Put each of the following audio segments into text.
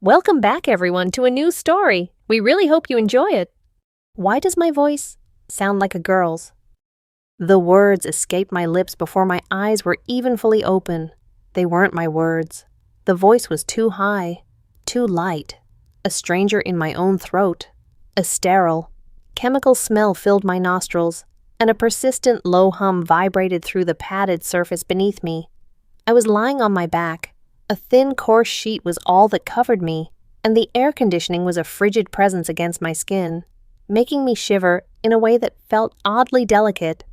Welcome back, everyone, to a new story. We really hope you enjoy it. Why does my voice sound like a girl's? The words escaped my lips before my eyes were even fully open. They weren't my words. The voice was too high, too light, a stranger in my own throat. A sterile, chemical smell filled my nostrils, and a persistent low hum vibrated through the padded surface beneath me. I was lying on my back. A thin, coarse sheet was all that covered me, and the air conditioning was a frigid presence against my skin, making me shiver in a way that felt oddly delicate.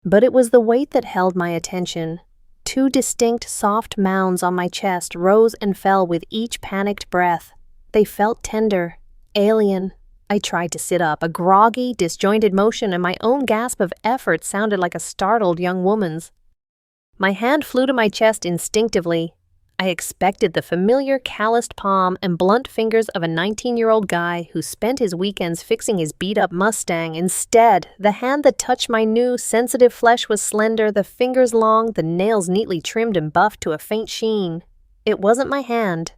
But it was the weight that held my attention. Two distinct, soft mounds on my chest rose and fell with each panicked breath. They felt tender, alien. I tried to sit up, a groggy, disjointed motion, and my own gasp of effort sounded like a startled young woman's. My hand flew to my chest instinctively. I expected the familiar calloused palm and blunt fingers of a 19-year-old guy who spent his weekends fixing his beat-up Mustang. Instead, the hand that touched my new, sensitive flesh was slender, the fingers long, the nails neatly trimmed and buffed to a faint sheen. It wasn't my hand.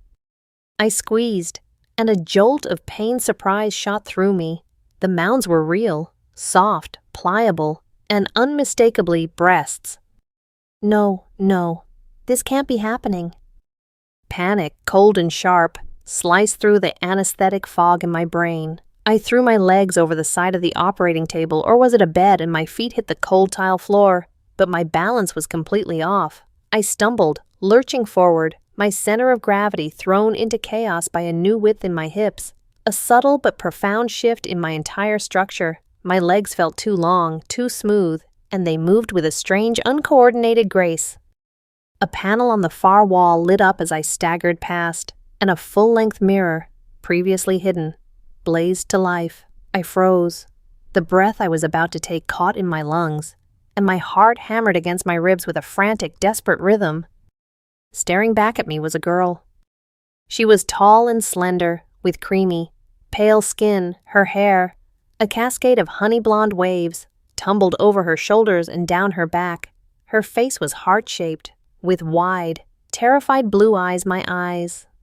I squeezed, and a jolt of pained surprise shot through me. The mounds were real, soft, pliable, and unmistakably breasts. No, this can't be happening. Panic, cold and sharp, sliced through the anesthetic fog in my brain. I threw my legs over the side of the operating table, or was it a bed, and my feet hit the cold tile floor, but my balance was completely off. I stumbled, lurching forward, my center of gravity thrown into chaos by a new width in my hips. A subtle but profound shift in my entire structure. My legs felt too long, too smooth, and they moved with a strange, uncoordinated grace. A panel on the far wall lit up as I staggered past, and a full-length mirror, previously hidden, blazed to life. I froze. The breath I was about to take caught in my lungs, and my heart hammered against my ribs with a frantic, desperate rhythm. Staring back at me was a girl. She was tall and slender, with creamy, pale skin, her hair, a cascade of honey-blonde waves, tumbled over her shoulders and down her back. Her face was heart-shaped, with wide, terrified blue eyes,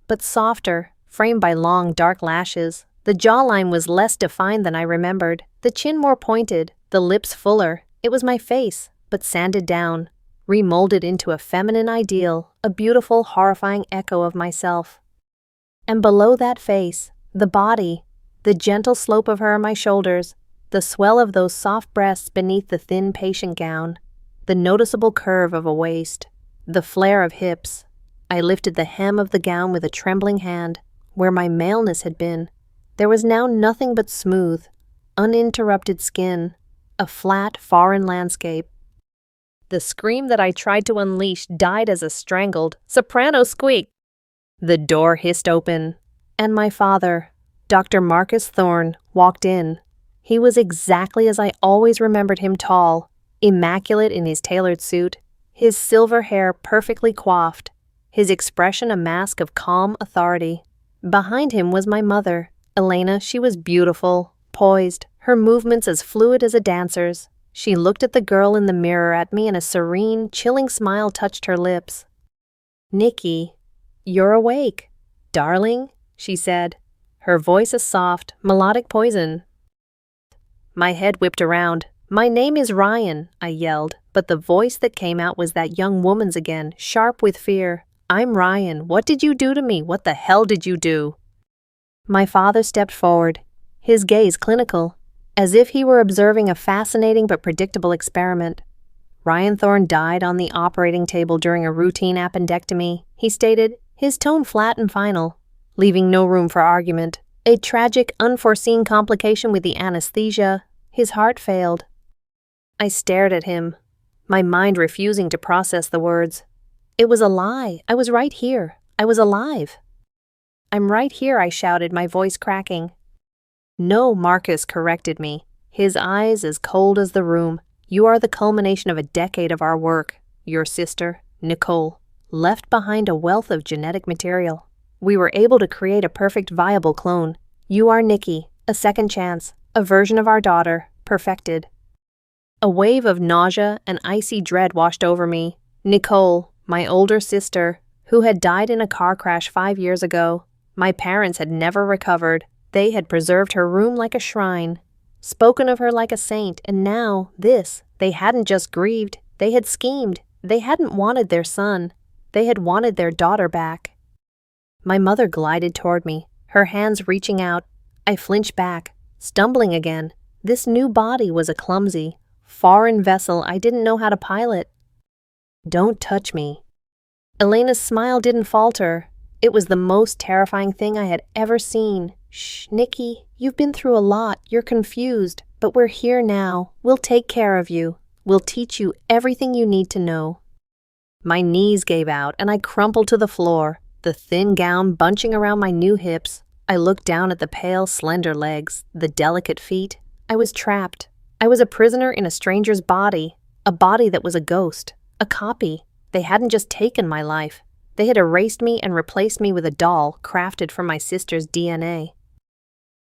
but softer, framed by long, dark lashes. The jawline was less defined than I remembered, the chin more pointed, the lips fuller. It was my face, but sanded down, remolded into a feminine ideal, a beautiful, horrifying echo of myself. And below that face, the body, the gentle slope of her on my shoulders, the swell of those soft breasts beneath the thin patient gown, the noticeable curve of a waist, the flare of hips. I lifted the hem of the gown with a trembling hand. Where my maleness had been, there was now nothing but smooth, uninterrupted skin, a flat, foreign landscape. The scream that I tried to unleash died as a strangled, soprano squeak. The door hissed open, and my father, Dr. Marcus Thorne, walked in. He was exactly as I always remembered him, tall, immaculate in his tailored suit, his silver hair perfectly coiffed, his expression a mask of calm authority. Behind him was my mother, Elena. She was beautiful, poised, her movements as fluid as a dancer's. She looked at the girl in the mirror, at me, and a serene, chilling smile touched her lips. "Nikki, you're awake, darling," she said, her voice a soft, melodic poison. My head whipped around. "My name is Ryan," I yelled, but the voice that came out was that young woman's again, sharp with fear. "I'm Ryan. What did you do to me? What the hell did you do?" My father stepped forward, his gaze clinical, as if he were observing a fascinating but predictable experiment. "Ryan Thorne died on the operating table during a routine appendectomy," he stated, his tone flat and final, leaving no room for argument. "A tragic, unforeseen complication with the anesthesia. His heart failed." I stared at him, my mind refusing to process the words. It was a lie. I was right here. I was alive. "I'm right here," I shouted, my voice cracking. "No," Marcus corrected me, his eyes as cold as the room. "You are the culmination of a decade of our work. Your sister, Nicole, left behind a wealth of genetic material. We were able to create a perfect, viable clone. You are Nikki, a second chance, a version of our daughter, perfected." A wave of nausea and icy dread washed over me. Nicole, my older sister, who had died in a car crash 5 years ago. My parents had never recovered. They had preserved her room like a shrine, spoken of her like a saint, and now they hadn't just grieved, they had schemed. They hadn't wanted their son. They had wanted their daughter back. My mother glided toward me, her hands reaching out. I flinched back, stumbling again. This new body was a clumsy, foreign vessel I didn't know how to pilot. "Don't touch me." Elena's smile didn't falter. It was the most terrifying thing I had ever seen. "Shh, Nikki, you've been through a lot. You're confused, but we're here now. We'll take care of you. We'll teach you everything you need to know." My knees gave out and I crumpled to the floor, the thin gown bunching around my new hips. I looked down at the pale, slender legs, the delicate feet. I was trapped. I was a prisoner in a stranger's body, a body that was a ghost, a copy. They hadn't just taken my life. They had erased me and replaced me with a doll crafted from my sister's DNA.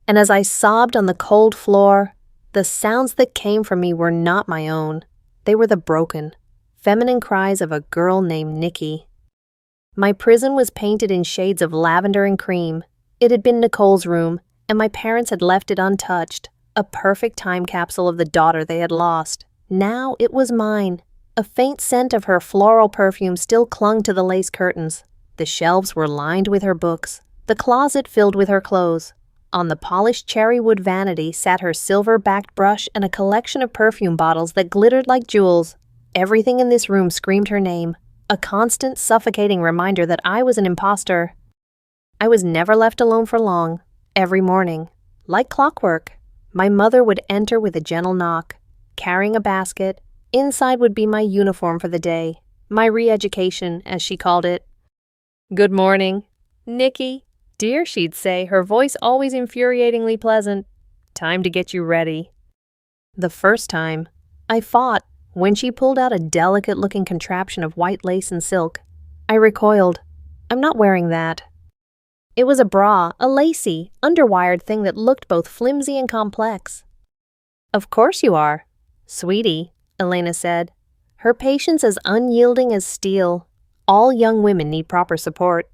And as I sobbed on the cold floor, the sounds that came from me were not my own. They were the broken, feminine cries of a girl named Nikki. My prison was painted in shades of lavender and cream. It had been Nicole's room, and my parents had left it untouched, a perfect time capsule of the daughter they had lost. Now it was mine. A faint scent of her floral perfume still clung to the lace curtains. The shelves were lined with her books, the closet filled with her clothes. On the polished cherry-wood vanity sat her silver-backed brush and a collection of perfume bottles that glittered like jewels. Everything in this room screamed her name, a constant, suffocating reminder that I was an imposter. I was never left alone for long. Every morning, like clockwork, my mother would enter with a gentle knock, carrying a basket. Inside would be my uniform for the day, my re-education, as she called it. "Good morning, Nikki, dear," she'd say, her voice always infuriatingly pleasant. "Time to get you ready." The first time, I fought. When she pulled out a delicate-looking contraption of white lace and silk, I recoiled. "I'm not wearing that." It was a bra, a lacy, underwired thing that looked both flimsy and complex. "Of course you are, sweetie," Elena said, her patience as unyielding as steel. All young women need proper support.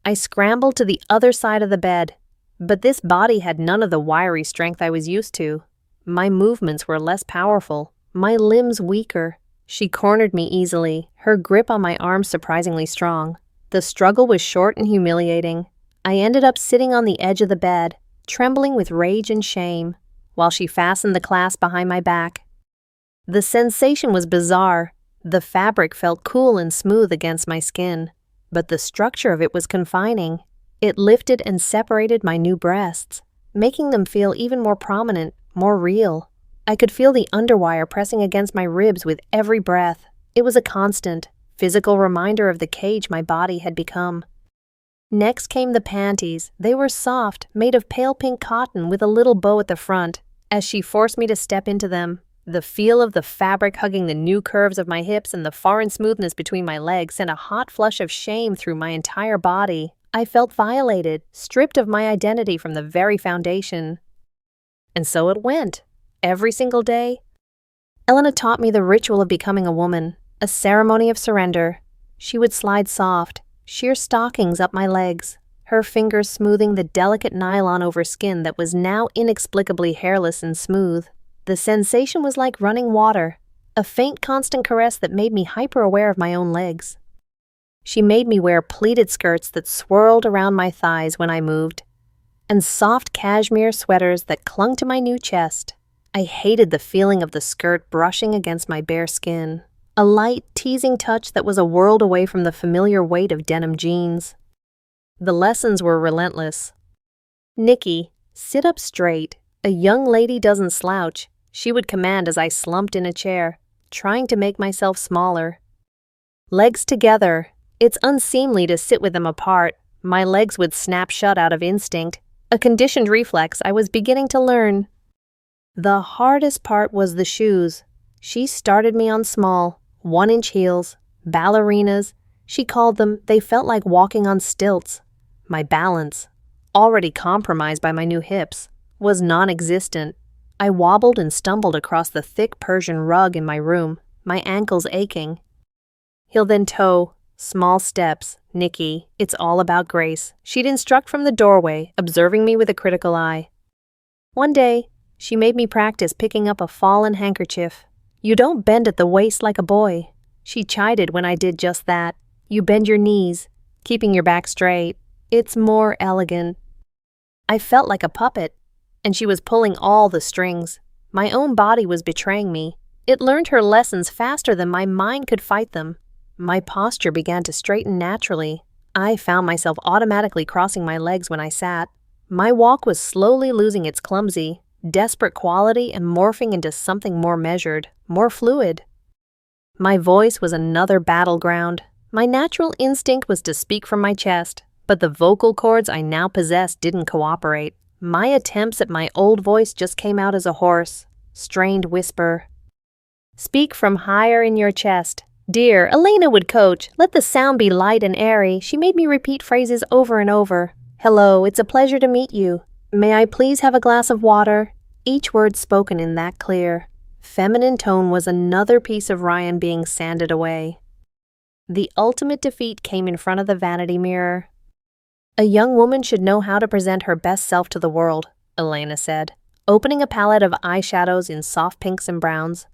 I scrambled to the other side of the bed, but this body had none of the wiry strength I was used to. My movements were less powerful, my limbs weaker. She cornered me easily, her grip on my arms surprisingly strong. The struggle was short and humiliating. I ended up sitting on the edge of the bed, trembling with rage and shame, while she fastened the clasp behind my back. The sensation was bizarre. The fabric felt cool and smooth against my skin, but the structure of it was confining. It lifted and separated my new breasts, making them feel even more prominent, more real. I could feel the underwire pressing against my ribs with every breath. It was a constant, physical reminder of the cage my body had become. Next came the panties. They were soft, made of pale pink cotton with a little bow at the front. As she forced me to step into them, the feel of the fabric hugging the new curves of my hips and the foreign smoothness between my legs sent a hot flush of shame through my entire body. I felt violated, stripped of my identity from the very foundation. And so it went. Every single day. Elena taught me the ritual of becoming a woman, a ceremony of surrender. She would slide soft, sheer stockings up my legs, her fingers smoothing the delicate nylon over skin that was now inexplicably hairless and smooth. The sensation was like running water, a faint constant caress that made me hyper-aware of my own legs. She made me wear pleated skirts that swirled around my thighs when I moved, and soft cashmere sweaters that clung to my new chest. I hated the feeling of the skirt brushing against my bare skin, a light, teasing touch that was a world away from the familiar weight of denim jeans. The lessons were relentless. "Nikki, sit up straight. A young lady doesn't slouch," she would command as I slumped in a chair, trying to make myself smaller. "Legs together." It's unseemly to sit with them apart. My legs would snap shut out of instinct, a conditioned reflex I was beginning to learn. The hardest part was the shoes. She started me on small, 1-inch heels, ballerinas. She called them. They felt like walking on stilts. My balance, already compromised by my new hips, was non-existent. I wobbled and stumbled across the thick Persian rug in my room, my ankles aching. Heel then toe, Small steps, Nikki, it's all about grace. She'd instruct from the doorway, observing me with a critical eye. One day, she made me practice picking up a fallen handkerchief. You don't bend at the waist like a boy. She chided when I did just that. You bend your knees, keeping your back straight. It's more elegant. I felt like a puppet, and she was pulling all the strings. My own body was betraying me. It learned her lessons faster than my mind could fight them. My posture began to straighten naturally. I found myself automatically crossing my legs when I sat. My walk was slowly losing its clumsy, desperate quality and morphing into something more measured, more fluid. My voice was another battleground. My natural instinct was to speak from my chest, but the vocal cords I now possessed didn't cooperate. My attempts at my old voice just came out as a hoarse, strained whisper. Speak from higher in your chest. Dear, Elena would coach. Let the sound be light and airy. She made me repeat phrases over and over. Hello, it's a pleasure to meet you. May I please have a glass of water? Each word spoken in that clear, feminine tone was another piece of Ryan being sanded away. The ultimate defeat came in front of the vanity mirror. A young woman should know how to present her best self to the world, Elena said, opening a palette of eyeshadows in soft pinks and browns.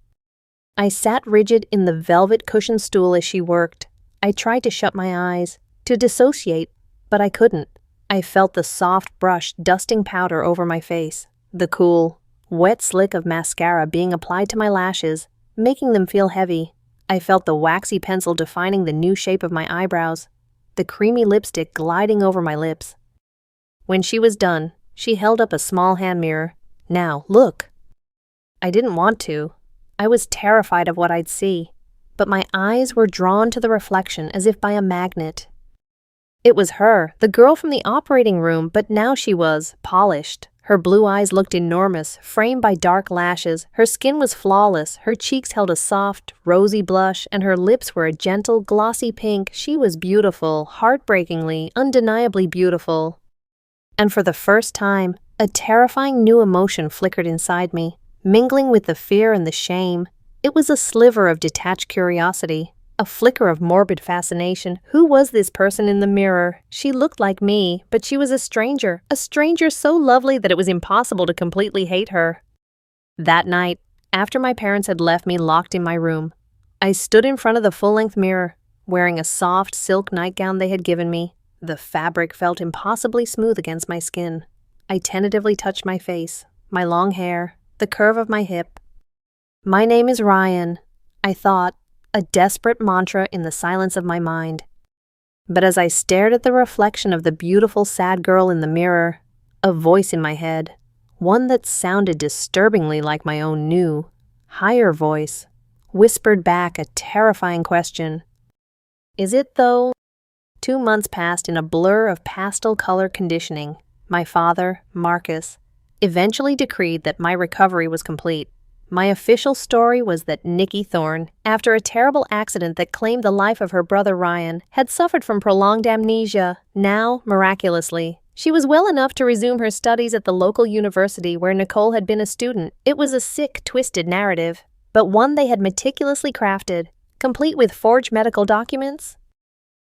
I sat rigid in the velvet cushioned stool as she worked. I tried to shut my eyes, to dissociate, but I couldn't. I felt the soft brush dusting powder over my face, the cool, wet slick of mascara being applied to my lashes, making them feel heavy. I felt the waxy pencil defining the new shape of my eyebrows, the creamy lipstick gliding over my lips. When she was done, she held up a small hand mirror. Now, look. I didn't want to. I was terrified of what I'd see, but my eyes were drawn to the reflection as if by a magnet. It was her, the girl from the operating room, but now she was polished. Her blue eyes looked enormous, framed by dark lashes. Her skin was flawless. Her cheeks held a soft, rosy blush, and her lips were a gentle, glossy pink. She was beautiful, heartbreakingly, undeniably beautiful. And for the first time, a terrifying new emotion flickered inside me, mingling with the fear and the shame. It was a sliver of detached curiosity, a flicker of morbid fascination. Who was this person in the mirror? She looked like me, but she was a stranger so lovely that it was impossible to completely hate her. That night, after my parents had left me locked in my room, I stood in front of the full-length mirror, wearing a soft silk nightgown they had given me. The fabric felt impossibly smooth against my skin. I tentatively touched my face, my long hair, the curve of my hip. My name is Ryan, I thought, a desperate mantra in the silence of my mind. But as I stared at the reflection of the beautiful, sad girl in the mirror, a voice in my head, one that sounded disturbingly like my own new, higher voice, whispered back a terrifying question. Is it, though? 2 months passed in a blur of pastel color conditioning. My father, Marcus, eventually decreed that my recovery was complete. My official story was that Nikki Thorne, after a terrible accident that claimed the life of her brother Ryan, had suffered from prolonged amnesia. Now, miraculously, she was well enough to resume her studies at the local university where Nicole had been a student. It was a sick, twisted narrative, but one they had meticulously crafted, complete with forged medical documents.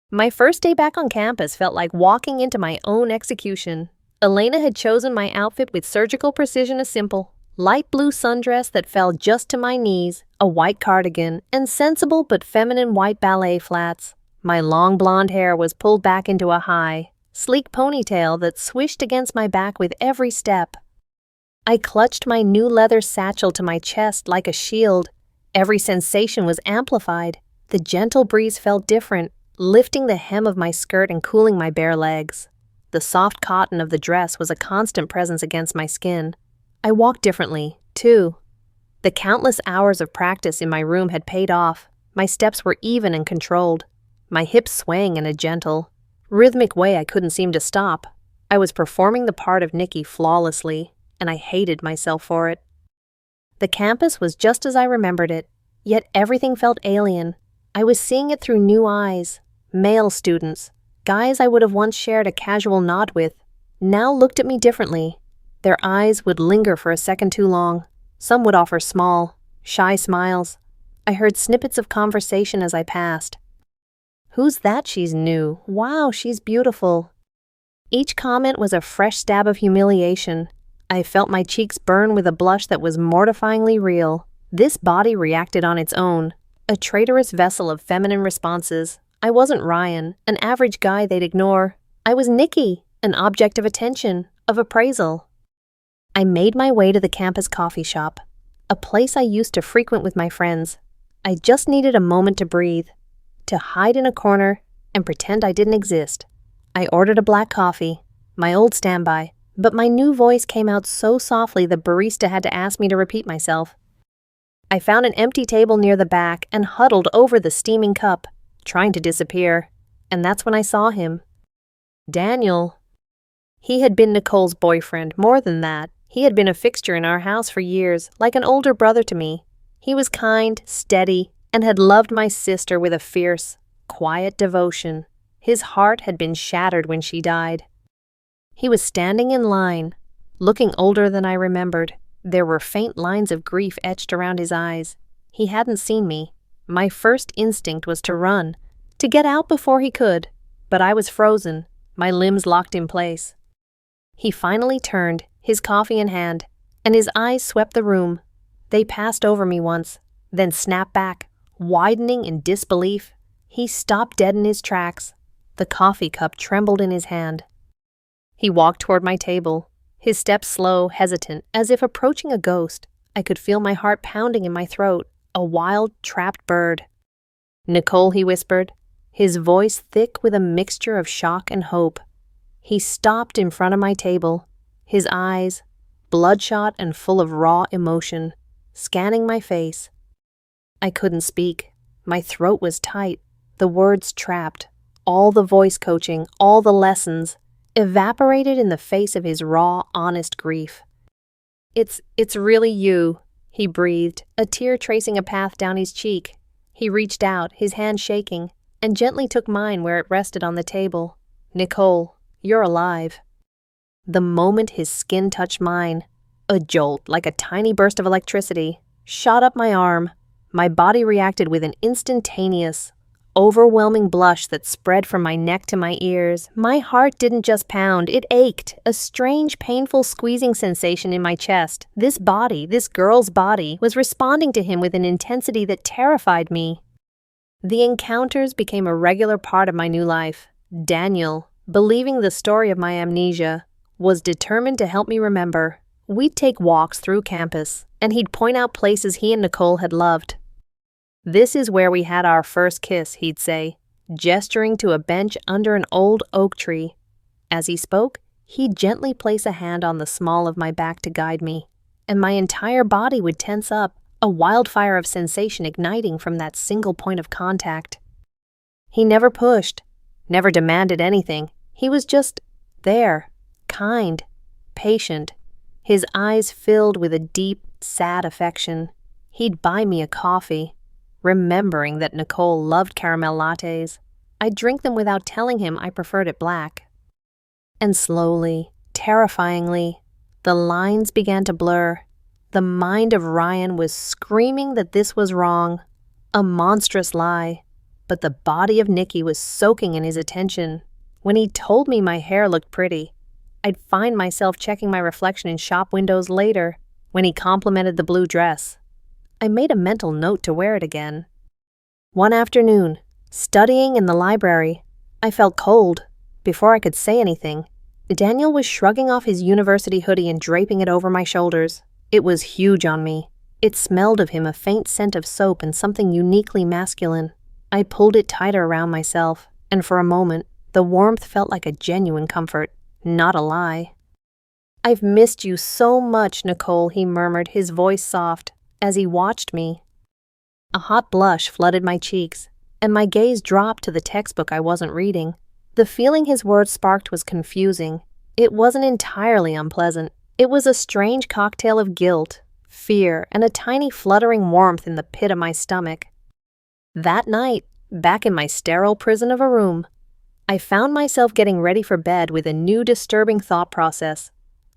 My first day back on campus felt like walking into my own execution. Elena had chosen my outfit with surgical precision, a simple, light blue sundress that fell just to my knees, a white cardigan, and sensible but feminine white ballet flats. My long blonde hair was pulled back into a high, sleek ponytail that swished against my back with every step. I clutched my new leather satchel to my chest like a shield. Every sensation was amplified. The gentle breeze felt different, lifting the hem of my skirt and cooling my bare legs. The soft cotton of the dress was a constant presence against my skin. I walked differently, too. The countless hours of practice in my room had paid off. My steps were even and controlled, my hips swaying in a gentle, rhythmic way I couldn't seem to stop. I was performing the part of Nikki flawlessly, and I hated myself for it. The campus was just as I remembered it, yet everything felt alien. I was seeing it through new eyes. Male students, guys I would have once shared a casual nod with, now looked at me differently. Their eyes would linger for a second too long. Some would offer small, shy smiles. I heard snippets of conversation as I passed. Who's that she's new? Wow, she's beautiful. Each comment was a fresh stab of humiliation. I felt my cheeks burn with a blush that was mortifyingly real. This body reacted on its own, a traitorous vessel of feminine responses. I wasn't Ryan, an average guy they'd ignore. I was Nikki, an object of attention, of appraisal. I made my way to the campus coffee shop, a place I used to frequent with my friends. I just needed a moment to breathe, to hide in a corner and pretend I didn't exist. I ordered a black coffee, my old standby, but my new voice came out so softly the barista had to ask me to repeat myself. I found an empty table near the back and huddled over the steaming cup, trying to disappear, and that's when I saw him. Daniel. He had been Nicole's boyfriend. More than that, he had been a fixture in our house for years, like an older brother to me. He was kind, steady, and had loved my sister with a fierce, quiet devotion. His heart had been shattered when she died. He was standing in line, looking older than I remembered. There were faint lines of grief etched around his eyes. He hadn't seen me. My first instinct was to run, to get out before he could, but I was frozen, my limbs locked in place. He finally turned, his coffee in hand, and his eyes swept the room. They passed over me once, then snapped back, widening in disbelief. He stopped dead in his tracks. The coffee cup trembled in his hand. He walked toward my table, his steps slow, hesitant, as if approaching a ghost. I could feel my heart pounding in my throat, a wild, trapped bird. "Nicole," he whispered, his voice thick with a mixture of shock and hope. He stopped in front of my table, his eyes, bloodshot and full of raw emotion, scanning my face. I couldn't speak. My throat was tight, the words trapped. All the voice coaching, all the lessons, evaporated in the face of his raw, honest grief. It's really you," he breathed, a tear tracing a path down his cheek. He reached out, his hand shaking, and gently took mine where it rested on the table. "Nicole, you're alive." The moment his skin touched mine, a jolt, like a tiny burst of electricity, shot up my arm. My body reacted with an instantaneous, overwhelming blush that spread from my neck to my ears. My heart didn't just pound, it ached, a strange, painful squeezing sensation in my chest. This body, this girl's body, was responding to him with an intensity that terrified me. The encounters became a regular part of my new life. Daniel, believing the story of my amnesia, was determined to help me remember. We'd take walks through campus, and he'd point out places he and Nicole had loved. "This is where we had our first kiss," he'd say, gesturing to a bench under an old oak tree. As he spoke, he'd gently place a hand on the small of my back to guide me, and my entire body would tense up, a wildfire of sensation igniting from that single point of contact. He never pushed, never demanded anything. He was just there, kind, patient, his eyes filled with a deep, sad affection. He'd buy me a coffee, remembering that Nicole loved caramel lattes. I'd drink them without telling him I preferred it black. And slowly, terrifyingly, the lines began to blur. The mind of Ryan was screaming that this was wrong, a monstrous lie, but the body of Nikki was soaking in his attention. When he told me my hair looked pretty, I'd find myself checking my reflection in shop windows later. When he complimented the blue dress, I made a mental note to wear it again. One afternoon, studying in the library, I felt cold. Before I could say anything, Daniel was shrugging off his university hoodie and draping it over my shoulders. It was huge on me. It smelled of him, a faint scent of soap and something uniquely masculine. I pulled it tighter around myself, and for a moment, the warmth felt like a genuine comfort, not a lie. "I've missed you so much, Nicole," he murmured, his voice soft, as he watched me. A hot blush flooded my cheeks, and my gaze dropped to the textbook I wasn't reading. The feeling his words sparked was confusing. It wasn't entirely unpleasant. It was a strange cocktail of guilt, fear, and a tiny fluttering warmth in the pit of my stomach. That night, back in my sterile prison of a room, I found myself getting ready for bed with a new disturbing thought process.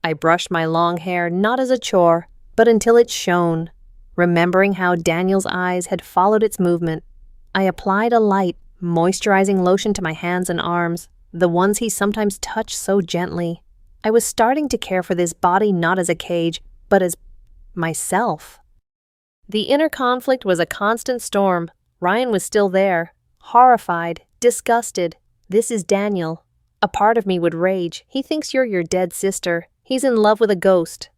I brushed my long hair not as a chore, but until it shone. Remembering how Daniel's eyes had followed its movement, I applied a light, moisturizing lotion to my hands and arms, the ones he sometimes touched so gently. I was starting to care for this body not as a cage, but as myself. The inner conflict was a constant storm. Ryan was still there, horrified, disgusted. This is Daniel. A part of me would rage. He thinks you're your dead sister. He's in love with a ghost.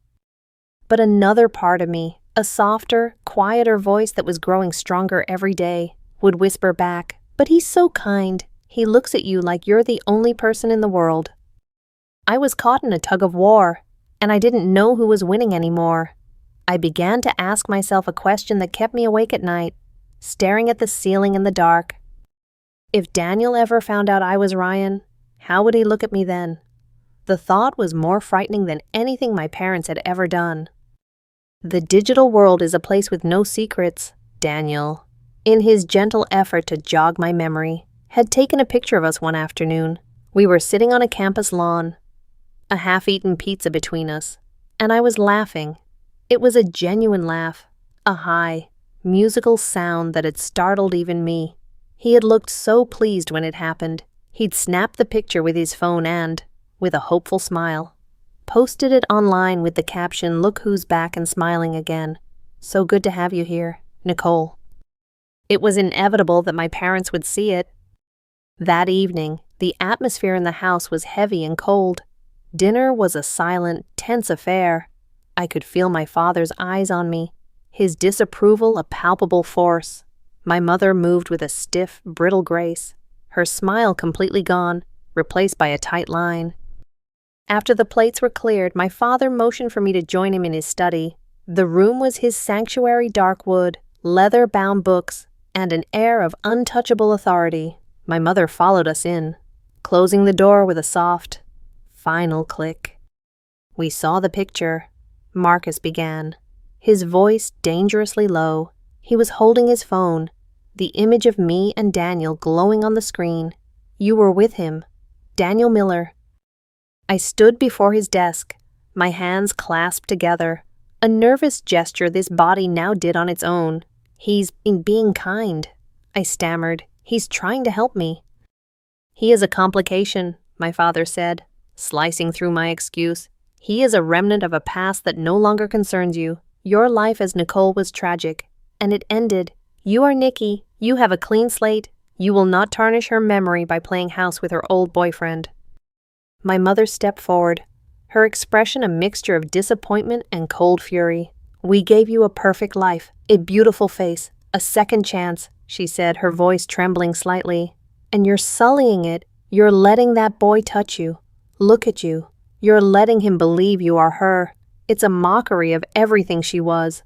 But another part of me, a softer, quieter voice that was growing stronger every day, would whisper back, "But he's so kind. He looks at you like you're the only person in the world." I was caught in a tug of war, and I didn't know who was winning anymore. I began to ask myself a question that kept me awake at night, staring at the ceiling in the dark. If Daniel ever found out I was Ryan, how would he look at me then? The thought was more frightening than anything my parents had ever done. The digital world is a place with no secrets. Daniel, in his gentle effort to jog my memory, had taken a picture of us one afternoon. We were sitting on a campus lawn, a half-eaten pizza between us, and I was laughing. It was a genuine laugh, a high, musical sound that had startled even me. He had looked so pleased when it happened. He'd snapped the picture with his phone and, with a hopeful smile, posted it online with the caption, "Look who's back and smiling again. So good to have you here, Nicole." It was inevitable that my parents would see it. That evening, the atmosphere in the house was heavy and cold. Dinner was a silent, tense affair. I could feel my father's eyes on me, his disapproval a palpable force. My mother moved with a stiff, brittle grace, her smile completely gone, replaced by a tight line. After the plates were cleared, my father motioned for me to join him in his study. The room was his sanctuary: dark wood, leather-bound books, and an air of untouchable authority. My mother followed us in, closing the door with a soft, final click. We saw the picture. Marcus began, his voice dangerously low. He was holding his phone, the image of me and Daniel glowing on the screen. You were with him, Daniel Miller. I stood before his desk, my hands clasped together, a nervous gesture this body now did on its own. "He's being kind," I stammered. "He's trying to help me." "He is a complication," my father said, slicing through my excuse. "He is a remnant of a past that no longer concerns you. Your life as Nicole was tragic, and it ended. You are Nikki. You have a clean slate. You will not tarnish her memory by playing house with her old boyfriend." My mother stepped forward, her expression a mixture of disappointment and cold fury. "We gave you a perfect life, a beautiful face, a second chance," she said, her voice trembling slightly. "And you're sullying it. You're letting that boy touch you. Look at you. You're letting him believe you are her. It's a mockery of everything she was."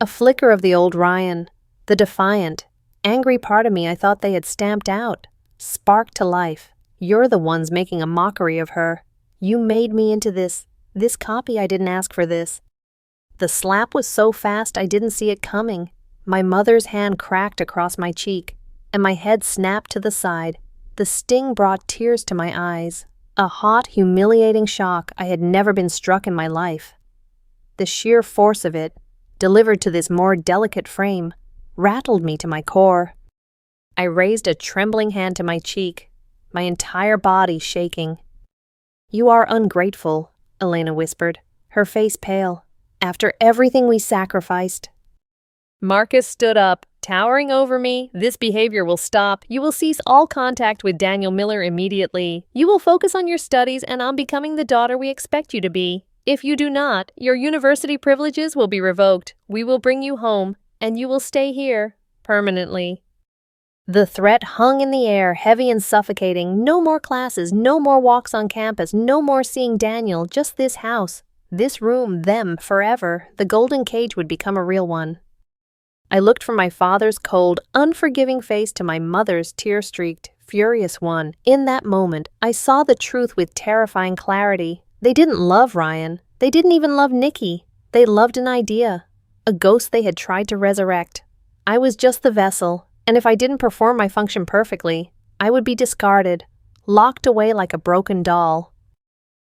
A flicker of the old Ryan, the defiant, angry part of me I thought they had stamped out, sparked to life. "You're the ones making a mockery of her. You made me into this copy. I didn't ask for this." The slap was so fast I didn't see it coming. My mother's hand cracked across my cheek, and my head snapped to the side. The sting brought tears to my eyes. A hot, humiliating shock. I had never been struck in my life. The sheer force of it, delivered to this more delicate frame, rattled me to my core. I raised a trembling hand to my cheek, my entire body shaking. "You are ungrateful," Elena whispered, her face pale. "After everything we sacrificed." Marcus stood up, towering over me. "This behavior will stop. You will cease all contact with Daniel Miller immediately. You will focus on your studies and on becoming the daughter we expect you to be. If you do not, your university privileges will be revoked. We will bring you home, and you will stay here permanently." The threat hung in the air, heavy and suffocating. No more classes, no more walks on campus, no more seeing Daniel, just this house, this room, them, forever. The golden cage would become a real one. I looked from my father's cold, unforgiving face to my mother's tear-streaked, furious one. In that moment, I saw the truth with terrifying clarity. They didn't love Ryan. They didn't even love Nikki. They loved an idea, a ghost they had tried to resurrect. I was just the vessel, and if I didn't perform my function perfectly, I would be discarded, locked away like a broken doll.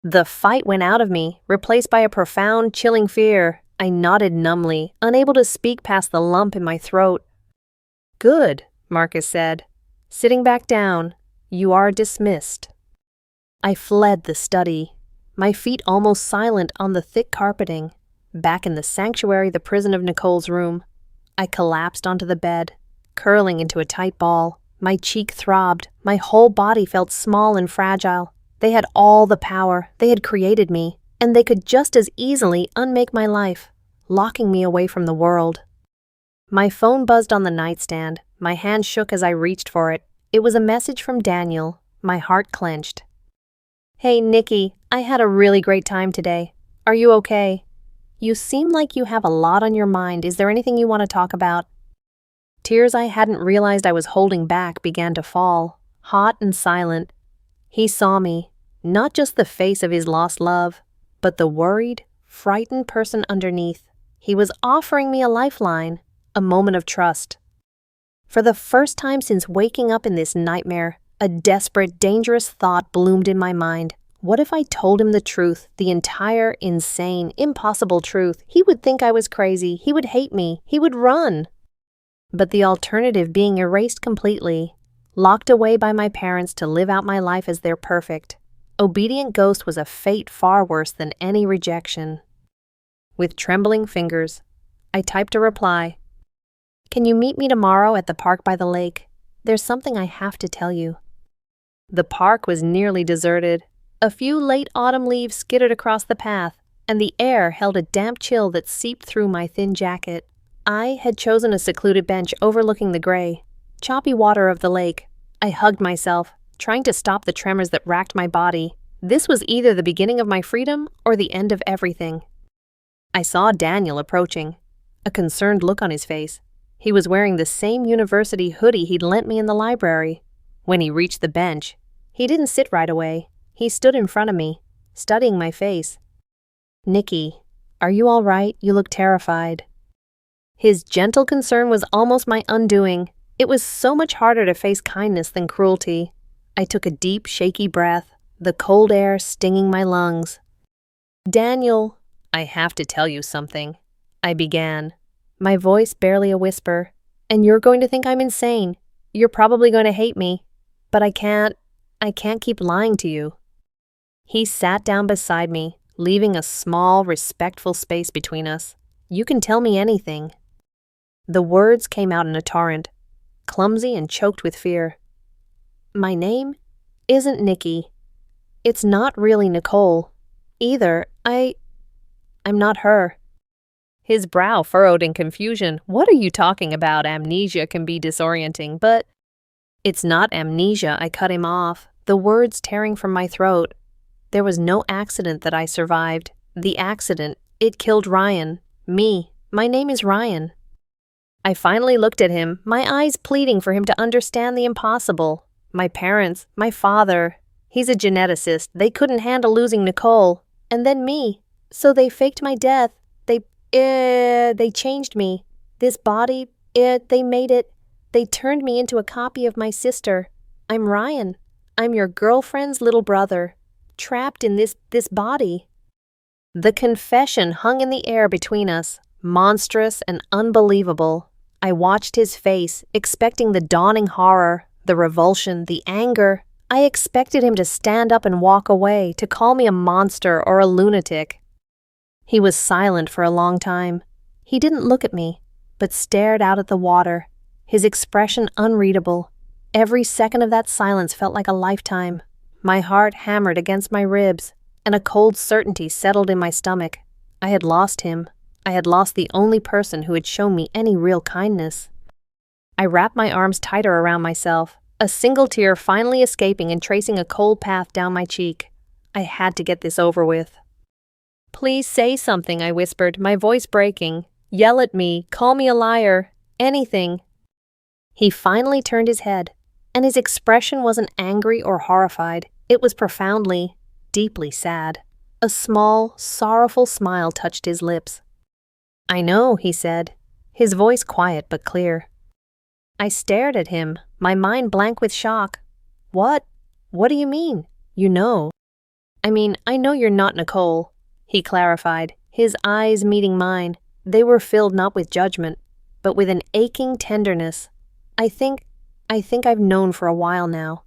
The fight went out of me, replaced by a profound, chilling fear. I nodded numbly, unable to speak past the lump in my throat. "Good," Marcus said, Sitting back down, you are dismissed. I fled the study, my feet almost silent on the thick carpeting. Back in the sanctuary, the prison of Nicole's room, I collapsed onto the bed, curling into a tight ball. My cheek throbbed, my whole body felt small and fragile. They had all the power, they had created me, and they could just as easily unmake my life, locking me away from the world. My phone buzzed on the nightstand. My hand shook as I reached for it. It was a message from Daniel. My heart clenched. "Hey, Nikki, I had a really great time today. Are you okay? You seem like you have a lot on your mind. Is there anything you want to talk about?" Tears I hadn't realized I was holding back began to fall, hot and silent. He saw me, not just the face of his lost love, but the worried, frightened person underneath. He was offering me a lifeline, a moment of trust. For the first time since waking up in this nightmare, a desperate, dangerous thought bloomed in my mind. What if I told him the truth, the entire, insane, impossible truth? He would think I was crazy. He would hate me. He would run. But the alternative being erased completely, locked away by my parents to live out my life as their perfect, obedient ghost was a fate far worse than any rejection. With trembling fingers, I typed a reply. "Can you meet me tomorrow at the park by the lake? There's something I have to tell you." The park was nearly deserted. A few late autumn leaves skittered across the path, and the air held a damp chill that seeped through my thin jacket. I had chosen a secluded bench overlooking the gray, choppy water of the lake. I hugged myself, trying to stop the tremors that racked my body. This was either the beginning of my freedom or the end of everything. I saw Daniel approaching, a concerned look on his face. He was wearing the same university hoodie he'd lent me in the library. When he reached the bench, he didn't sit right away. He stood in front of me, studying my face. "Nikki, are you all right? You look terrified." His gentle concern was almost my undoing. It was so much harder to face kindness than cruelty. I took a deep, shaky breath, the cold air stinging my lungs. "Daniel, I have to tell you something," I began, my voice barely a whisper. "And you're going to think I'm insane. You're probably going to hate me. But I can't keep lying to you." He sat down beside me, leaving a small, respectful space between us. "You can tell me anything." The words came out in a torrent, clumsy and choked with fear. "My name isn't Nikki. It's not really Nicole, either. I'm not her." His brow furrowed in confusion. "What are you talking about? Amnesia can be disorienting, but—" "It's not amnesia," I cut him off, the words tearing from my throat. "There was no accident that I survived. The accident, it killed Ryan. Me. My name is Ryan." I finally looked at him, my eyes pleading for him to understand the impossible. My parents, my father. He's a geneticist. They couldn't handle losing Nicole. And then me. So they faked my death. They changed me. This body, they made it. They turned me into a copy of my sister. I'm Ryan. I'm your girlfriend's little brother, trapped in this body." The confession hung in the air between us, monstrous and unbelievable. I watched his face, expecting the dawning horror, the revulsion, the anger. I expected him to stand up and walk away, to call me a monster or a lunatic. He was silent for a long time. He didn't look at me, but stared out at the water, his expression unreadable. Every second of that silence felt like a lifetime. My heart hammered against my ribs, and a cold certainty settled in my stomach. I had lost him. I had lost the only person who had shown me any real kindness. I wrapped my arms tighter around myself, a single tear finally escaping and tracing a cold path down my cheek. I had to get this over with. "Please say something," I whispered, my voice breaking. "Yell at me, call me a liar, anything." He finally turned his head, and his expression wasn't angry or horrified. It was profoundly, deeply sad. A small, sorrowful smile touched his lips. "I know," he said, his voice quiet but clear. I stared at him, my mind blank with shock. What do you mean? You know." "I mean, I know you're not Nicole," he clarified, his eyes meeting mine. They were filled not with judgment, but with an aching tenderness. I think I think I've known for a while now."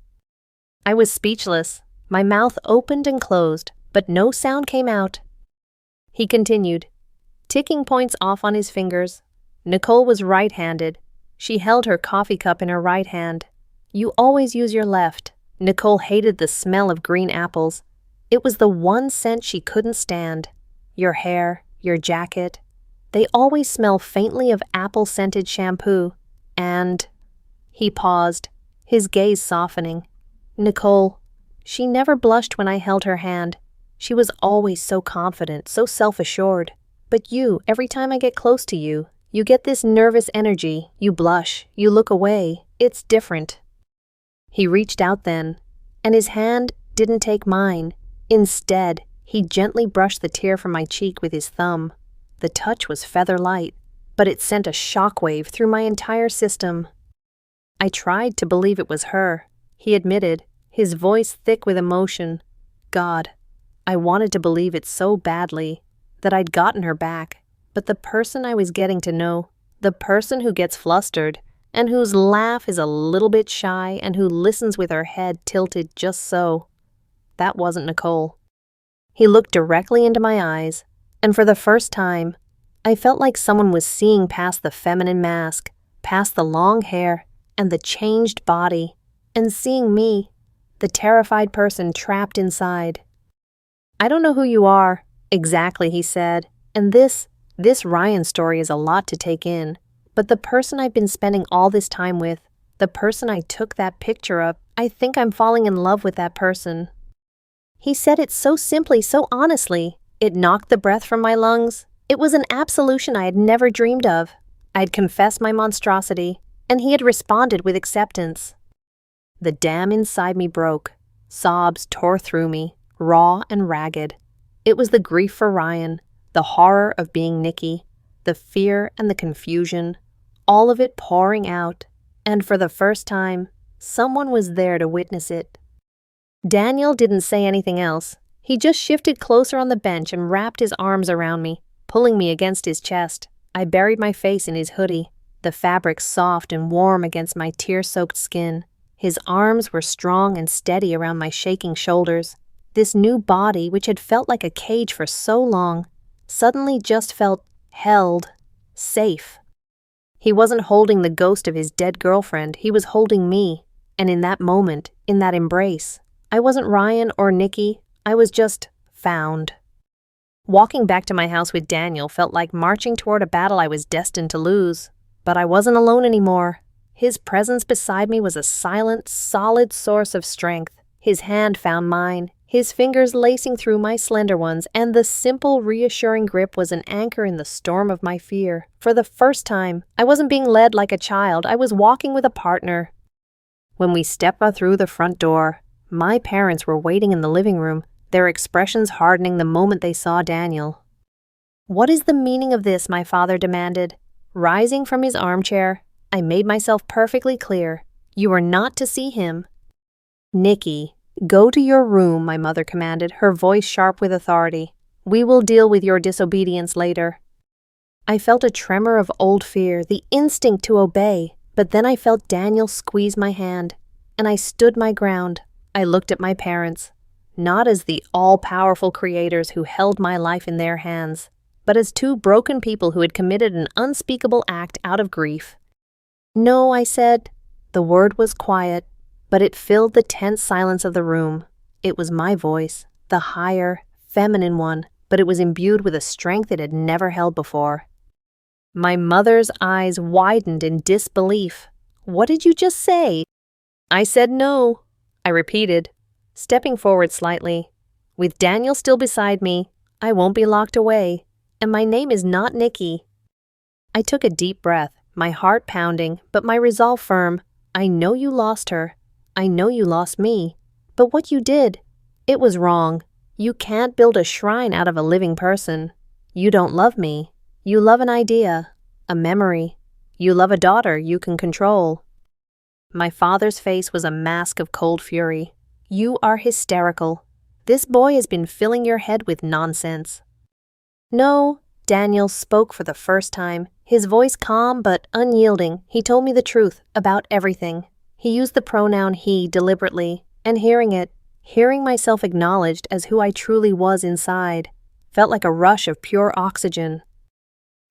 I was speechless. My mouth opened and closed, but no sound came out. He continued, ticking points off on his fingers. Nicole was right-handed. She held her coffee cup in her right hand. "You always use your left." Nicole hated the smell of green apples. It was the one scent she couldn't stand. Your hair, your jacket. They always smell faintly of apple-scented shampoo. And... He paused, his gaze softening. "Nicole." She never blushed when I held her hand. She was always so confident, so self-assured. But you, every time I get close to you, you get this nervous energy. You blush, you look away. It's different. He reached out then, and his hand didn't take mine. Instead, he gently brushed the tear from my cheek with his thumb. The touch was feather-light, but it sent a shockwave through my entire system. I tried to believe it was her, he admitted, his voice thick with emotion. God, I wanted to believe it so badly, that I'd gotten her back, but the person I was getting to know, the person who gets flustered, and whose laugh is a little bit shy and who listens with her head tilted just so, that wasn't Nicole. He looked directly into my eyes, and for the first time, I felt like someone was seeing past the feminine mask, past the long hair and the changed body, and seeing me, the terrified person trapped inside. "I don't know who you are, exactly," he said, "and this Ryan story is a lot to take in, but the person I've been spending all this time with, the person I took that picture of, I think I'm falling in love with that person." He said it so simply, so honestly. It knocked the breath from my lungs. It was an absolution I had never dreamed of. I'd confessed my monstrosity, and he had responded with acceptance. The dam inside me broke. Sobs tore through me, raw and ragged. It was the grief for Ryan, the horror of being Nikki, the fear and the confusion, all of it pouring out, and for the first time, someone was there to witness it. Daniel didn't say anything else. He just shifted closer on the bench and wrapped his arms around me, pulling me against his chest. I buried my face in his hoodie, the fabric soft and warm against my tear-soaked skin. His arms were strong and steady around my shaking shoulders. This new body, which had felt like a cage for so long, suddenly just felt held, safe. He wasn't holding the ghost of his dead girlfriend, he was holding me. And in that moment, in that embrace, I wasn't Ryan or Nikki, I was just found. Walking back to my house with Daniel felt like marching toward a battle I was destined to lose. But I wasn't alone anymore. His presence beside me was a silent, solid source of strength. His hand found mine, his fingers lacing through my slender ones, and the simple, reassuring grip was an anchor in the storm of my fear. For the first time, I wasn't being led like a child, I was walking with a partner. When we stepped through the front door, my parents were waiting in the living room, their expressions hardening the moment they saw Daniel. "What is the meaning of this?" my father demanded. Rising from his armchair, I made myself perfectly clear. "You are not to see him." "Nikki, go to your room," my mother commanded, her voice sharp with authority. "We will deal with your disobedience later." I felt a tremor of old fear, the instinct to obey, but then I felt Daniel squeeze my hand, and I stood my ground. I looked at my parents, not as the all-powerful creators who held my life in their hands, but as two broken people who had committed an unspeakable act out of grief. "No," I said. The word was quiet, but it filled the tense silence of the room. It was my voice, the higher, feminine one, but it was imbued with a strength it had never held before. My mother's eyes widened in disbelief. "What did you just say?" "I said no," I repeated, stepping forward slightly. "With Daniel still beside me, I won't be locked away, and my name is not Nikki." I took a deep breath, my heart pounding, but my resolve firm. "I know you lost her. I know you lost me. But what you did, it was wrong. You can't build a shrine out of a living person. You don't love me. You love an idea, a memory. You love a daughter you can control." My father's face was a mask of cold fury. "You are hysterical. This boy has been filling your head with nonsense." "No," Daniel spoke for the first time, his voice calm but unyielding. He told me the truth about everything. He used the pronoun he deliberately, and hearing myself acknowledged as who I truly was inside, felt like a rush of pure oxygen.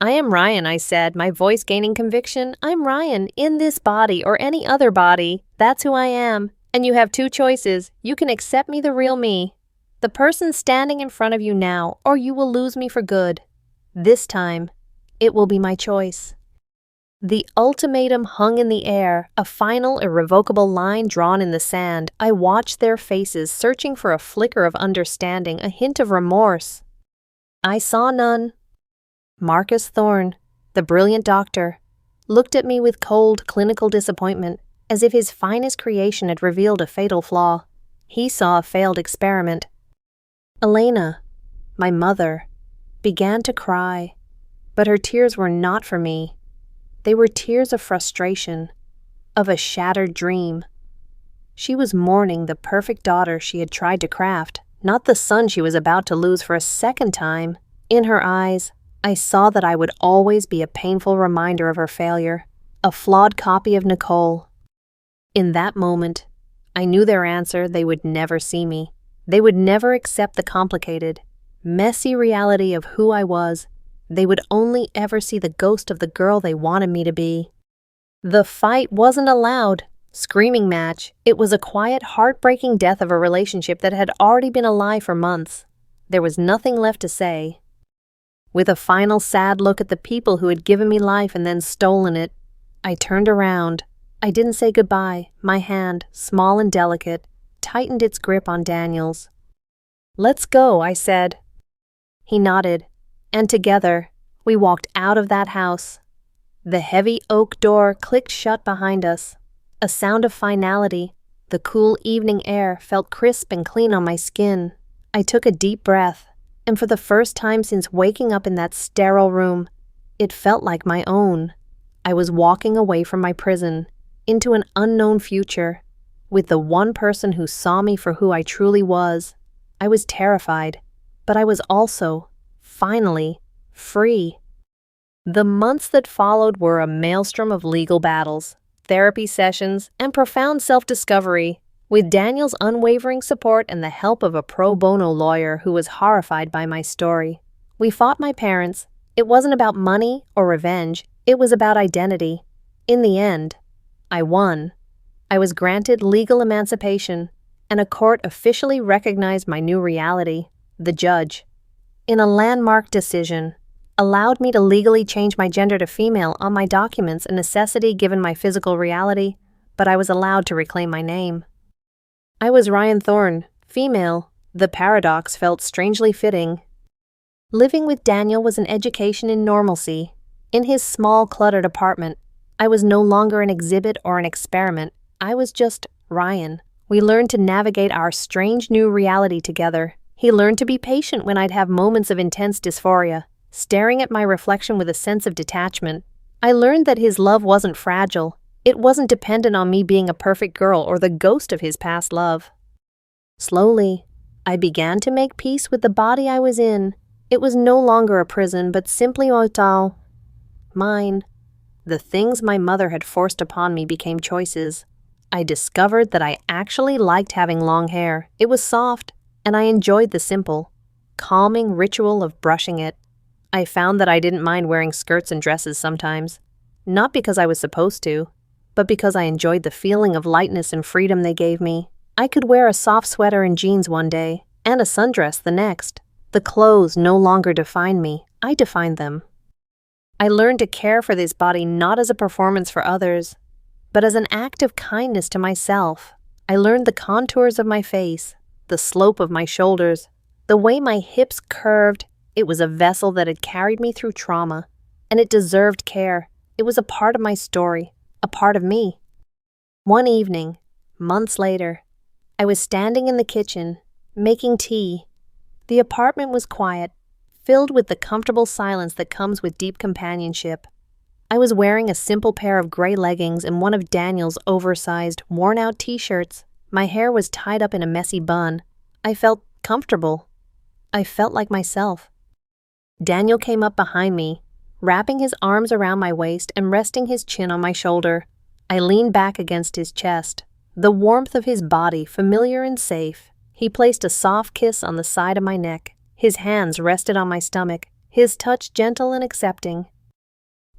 "I am Ryan," I said, my voice gaining conviction. "I'm Ryan, in this body or any other body. That's who I am. And you have two choices. You can accept me, the real me, the person standing in front of you now, or you will lose me for good. This time, it will be my choice." The ultimatum hung in the air, a final, irrevocable line drawn in the sand. I watched their faces, searching for a flicker of understanding, a hint of remorse. I saw none. Marcus Thorne, the brilliant doctor, looked at me with cold, clinical disappointment, as if his finest creation had revealed a fatal flaw. He saw a failed experiment. Elena, my mother, began to cry, but her tears were not for me. They were tears of frustration, of a shattered dream. She was mourning the perfect daughter she had tried to craft, not the son she was about to lose for a second time. In her eyes, I saw that I would always be a painful reminder of her failure, a flawed copy of Nicole. In that moment, I knew their answer: they would never see me. They would never accept the complicated, messy reality of who I was. They would only ever see the ghost of the girl they wanted me to be. The fight wasn't a loud, screaming match. It was a quiet, heartbreaking death of a relationship that had already been alive for months. There was nothing left to say. With a final sad look at the people who had given me life and then stolen it, I turned around. I didn't say goodbye. My hand, small and delicate, tightened its grip on Daniel's. "Let's go," I said. He nodded, and together, we walked out of that house. The heavy oak door clicked shut behind us, a sound of finality. The cool evening air felt crisp and clean on my skin. I took a deep breath, and for the first time since waking up in that sterile room, it felt like my own. I was walking away from my prison, into an unknown future, with the one person who saw me for who I truly was. I was terrified, but I was also, finally, free. The months that followed were a maelstrom of legal battles, therapy sessions, and profound self-discovery. With Daniel's unwavering support and the help of a pro bono lawyer who was horrified by my story, we fought my parents. It wasn't about money or revenge. It was about identity. In the end, I won. I was granted legal emancipation, and a court officially recognized my new reality. The judge, in a landmark decision, allowed me to legally change my gender to female on my documents, a necessity given my physical reality, but I was allowed to reclaim my name. I was Ryan Thorne, female. The paradox felt strangely fitting. Living with Daniel was an education in normalcy. In his small, cluttered apartment, I was no longer an exhibit or an experiment. I was just Ryan. We learned to navigate our strange new reality together. He learned to be patient when I'd have moments of intense dysphoria, staring at my reflection with a sense of detachment. I learned that his love wasn't fragile. It wasn't dependent on me being a perfect girl or the ghost of his past love. Slowly, I began to make peace with the body I was in. It was no longer a prison, but simply mine. The things my mother had forced upon me became choices. I discovered that I actually liked having long hair. It was soft, and I enjoyed the simple, calming ritual of brushing it. I found that I didn't mind wearing skirts and dresses sometimes, not because I was supposed to, but because I enjoyed the feeling of lightness and freedom they gave me. I could wear a soft sweater and jeans one day, and a sundress the next. The clothes no longer defined me. I defined them. I learned to care for this body not as a performance for others, but as an act of kindness to myself. I learned the contours of my face, the slope of my shoulders, the way my hips curved. It was a vessel that had carried me through trauma, and it deserved care. It was a part of my story, a part of me. One evening, months later, I was standing in the kitchen, making tea. The apartment was quiet, filled with the comfortable silence that comes with deep companionship. I was wearing a simple pair of gray leggings and one of Daniel's oversized, worn-out t-shirts. My hair was tied up in a messy bun. I felt comfortable. I felt like myself. Daniel came up behind me, wrapping his arms around my waist and resting his chin on my shoulder. I leaned back against his chest, the warmth of his body familiar and safe. He placed a soft kiss on the side of my neck. His hands rested on my stomach, his touch gentle and accepting.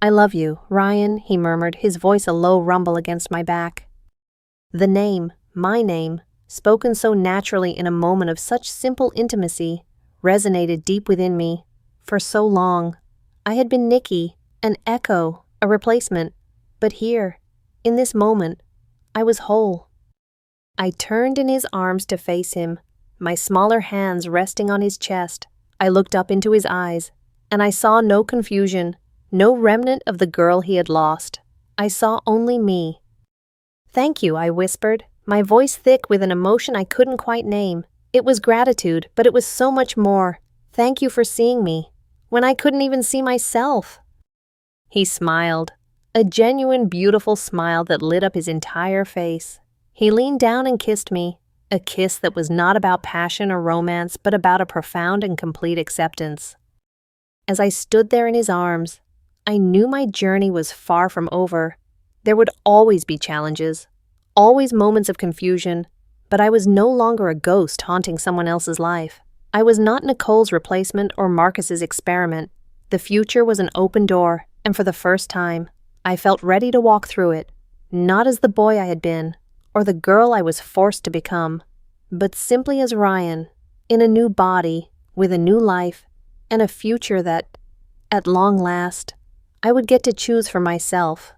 "I love you, Ryan," he murmured, his voice a low rumble against my back. The name, my name, spoken so naturally in a moment of such simple intimacy, resonated deep within me. For so long, I had been Nikki, an echo, a replacement. But here, in this moment, I was whole. I turned in his arms to face him, my smaller hands resting on his chest. I looked up into his eyes, and I saw no confusion, no remnant of the girl he had lost. I saw only me. "Thank you," I whispered, my voice thick with an emotion I couldn't quite name. It was gratitude, but it was so much more. Thank you for seeing me, when I couldn't even see myself. He smiled, a genuine, beautiful smile that lit up his entire face. He leaned down and kissed me, a kiss that was not about passion or romance, but about a profound and complete acceptance. As I stood there in his arms, I knew my journey was far from over. There would always be challenges, always moments of confusion, but I was no longer a ghost haunting someone else's life. I was not Nicole's replacement or Marcus's experiment. The future was an open door, and for the first time, I felt ready to walk through it, not as the boy I had been, or the girl I was forced to become, but simply as Ryan, in a new body, with a new life, and a future that, at long last, I would get to choose for myself.